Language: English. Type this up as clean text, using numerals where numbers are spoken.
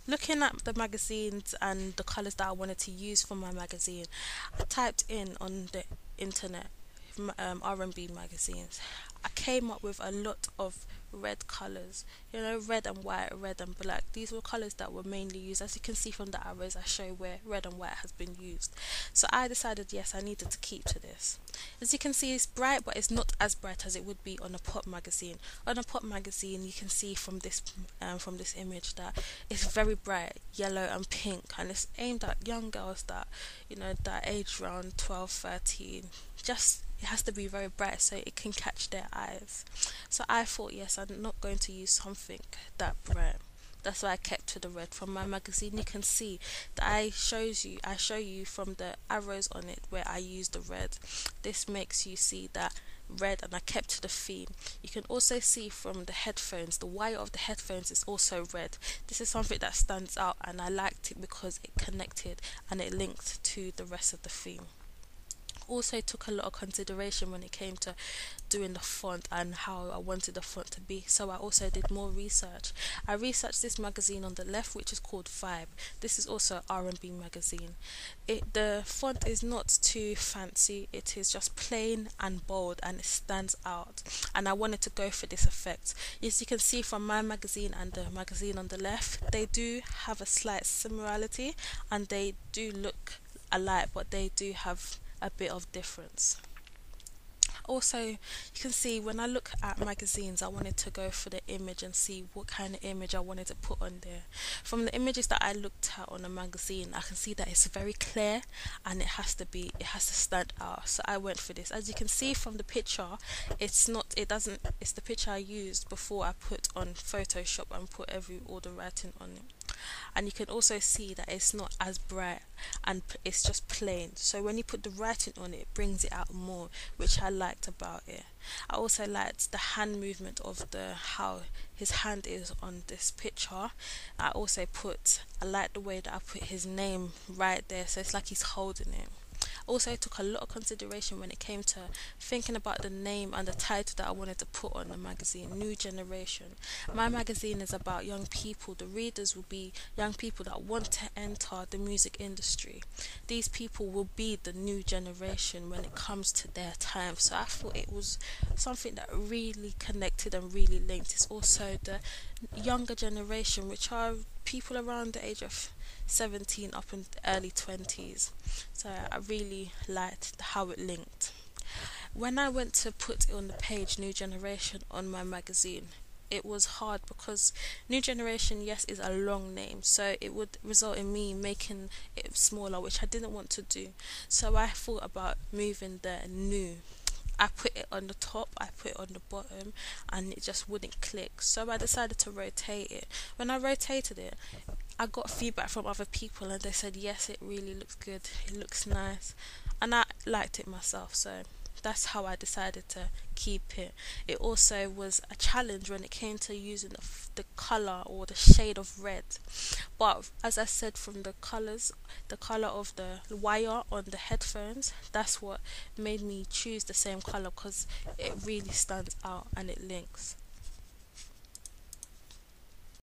Looking at the magazines and the colors that I wanted to use for my magazine, I typed in on the internet R&B magazines. I came up with a lot of red colors, red and white, red and black. These were colors that were mainly used. As you can see from the arrows, I show where red and white has been used. So I decided, yes, I needed to keep to this. As you can see, it's bright, but it's not as bright as it would be on a pop magazine. On a pop magazine, you can see from this image that it's very bright, yellow and pink, and it's aimed at young girls that that age around 12, 13. Just it has to be very bright so it can catch their eyes. So I thought, yes, I'm not going to use something that bright. That's why I kept to the red. From my magazine, you can see that I show you from the arrows on it where I use the red. This makes you see that red, and I kept to the theme. You can also see from the headphones, the wire of the headphones is also red. This is something that stands out, and I liked it because it connected and it linked to the rest of the theme. Also took a lot of consideration when it came to doing the font and how I wanted the font to be, so I also did more research. I researched this magazine on the left, which is called Vibe. This is also R&B magazine. The font is not too fancy, it is just plain and bold, and it stands out, and I wanted to go for this effect. As you can see from my magazine and the magazine on the left, they do have a slight similarity and they do look alike, but they do have a bit of difference. Also, you can see when I look at magazines, I wanted to go for the image and see what kind of image I wanted to put on there. From the images that I looked at on a magazine, I can see that it's very clear and it has to stand out. So I went for this. As you can see from the picture, it's the picture I used before I put on Photoshop and put all the writing on it. And you can also see that it's not as bright and it's just plain, so when you put the writing on it, it brings it out more, which I liked about it. I also liked the hand movement of how his hand is on this picture. I like the way that I put his name right there, so it's like he's holding it. Also took a lot of consideration when it came to thinking about the name and the title that I wanted to put on the magazine, New Generation. My magazine is about young people. The readers will be young people that want to enter the music industry. These people will be the new generation when it comes to their time. So I thought it was something that really connected and really linked. It's also the younger generation, which are people around the age of 17 up in the early 20s. So I really liked how it linked. When I went to put on the page New Generation on my magazine, it was hard because New Generation, yes, is a long name, so it would result in me making it smaller, which I didn't want to do. So I thought about moving the new. I put it on the top, I put it on the bottom, and it just wouldn't click. So I decided to rotate it. When I rotated it, I got feedback from other people and they said, yes, it really looks good, it looks nice, and I liked it myself. So that's how I decided to keep it. It also was a challenge when it came to using the color or the shade of red, but as I said, from the color of the wire on the headphones, that's what made me choose the same color, because it really stands out and it links.